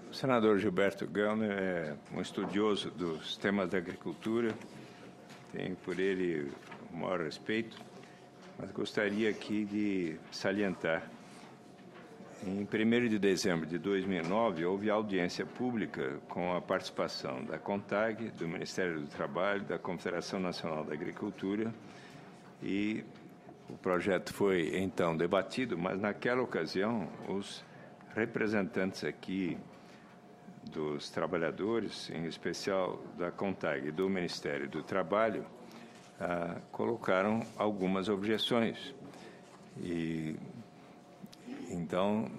O senador Gilberto Gellner é um estudioso dos temas da agricultura, tenho por ele o maior respeito, mas gostaria aqui de salientar. Em 1º de dezembro de 2009, houve audiência pública com a participação da CONTAG, do Ministério do Trabalho, da Confederação Nacional da Agricultura, e o projeto foi, então, debatido, mas naquela ocasião os representantes aqui dos trabalhadores, em especial da CONTAG e do Ministério do Trabalho, colocaram algumas objeções. E, então,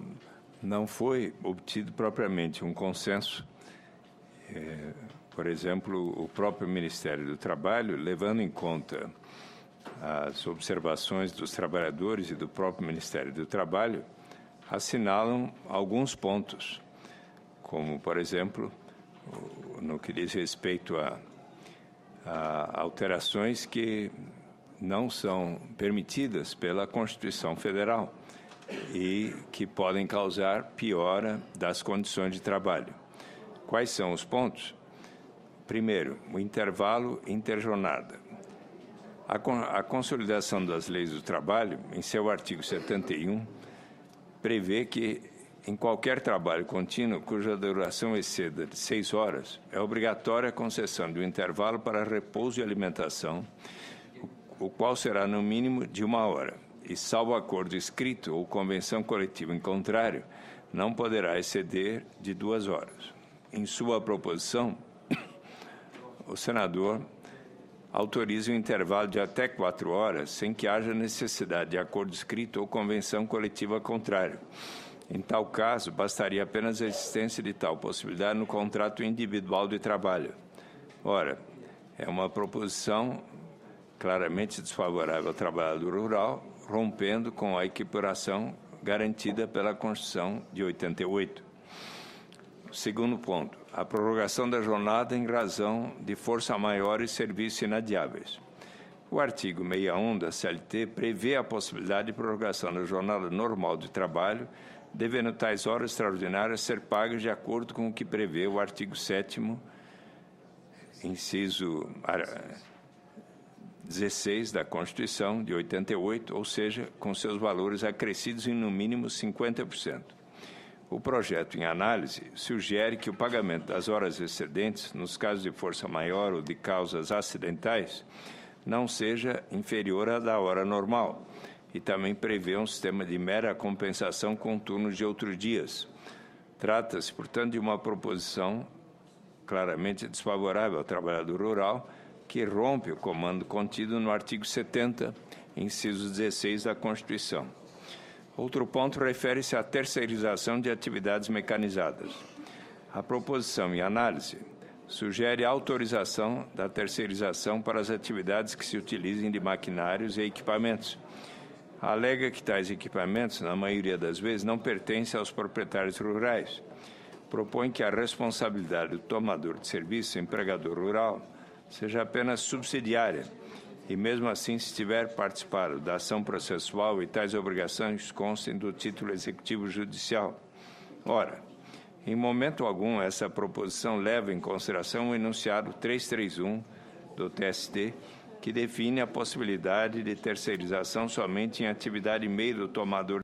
não foi obtido propriamente um consenso. Por exemplo, o próprio Ministério do Trabalho, levando em conta as observações dos trabalhadores e do próprio Ministério do Trabalho, assinalam alguns pontos, como, por exemplo, no que diz respeito a alterações que não são permitidas pela Constituição Federal e que podem causar piora das condições de trabalho. Quais são os pontos? Primeiro, o intervalo interjornada. A Consolidação das Leis do Trabalho, em seu artigo 71, prevê que, em qualquer trabalho contínuo cuja duração exceda de 6 horas, é obrigatória a concessão de um intervalo para repouso e alimentação, o qual será no mínimo de 1 hora, e, salvo acordo escrito ou convenção coletiva em contrário, não poderá exceder de 2 horas. Em sua proposição, o senador autoriza um intervalo de até 4 horas, sem que haja necessidade de acordo escrito ou convenção coletiva contrário. Em tal caso, bastaria apenas a existência de tal possibilidade no contrato individual de trabalho. Ora, é uma proposição claramente desfavorável ao trabalhador rural, rompendo com a equiparação garantida pela Constituição de 88. Segundo ponto, a prorrogação da jornada em razão de força maior e serviços inadiáveis. O artigo 61 da CLT prevê a possibilidade de prorrogação da jornada normal de trabalho, devendo tais horas extraordinárias ser pagas de acordo com o que prevê o artigo 7º, inciso 16 da Constituição de 88, ou seja, com seus valores acrescidos em no mínimo 50%. O projeto em análise sugere que o pagamento das horas excedentes, nos casos de força maior ou de causas acidentais, não seja inferior à da hora normal, e também prevê um sistema de mera compensação com turnos de outros dias. Trata-se, portanto, de uma proposição claramente desfavorável ao trabalhador rural, que rompe o comando contido no artigo 70, inciso 16 da Constituição. Outro ponto refere-se à terceirização de atividades mecanizadas. A proposição em análise sugere a autorização da terceirização para as atividades que se utilizem de maquinários e equipamentos. Alega que tais equipamentos, na maioria das vezes, não pertencem aos proprietários rurais. Propõe que a responsabilidade do tomador de serviço, empregador rural, seja apenas subsidiária, e mesmo assim, se tiver participado da ação processual e tais obrigações constem do título executivo judicial. Ora, em momento algum, essa proposição leva em consideração o enunciado 331 do TST, que define a possibilidade de terceirização somente em atividade meio do tomador